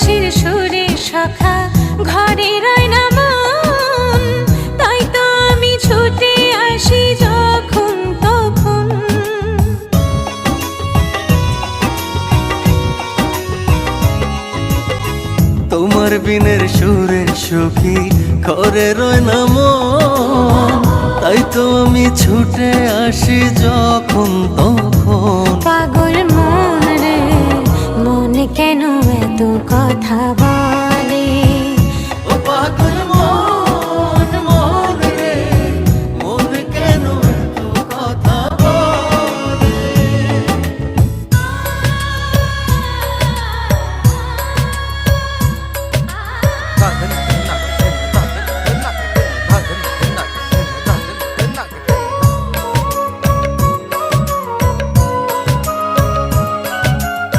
বাঁশির সুরে সখা ঘরে রয় না মন, তাই তো আমি ছুটে আসি যখন তখন। তোমার বিনের সুরে সুখী ঘরে রয় না মন, তাই তো আমি ছুটে আসি যখন তখন। পাগল মন রে, মন কেন এত কথা বল?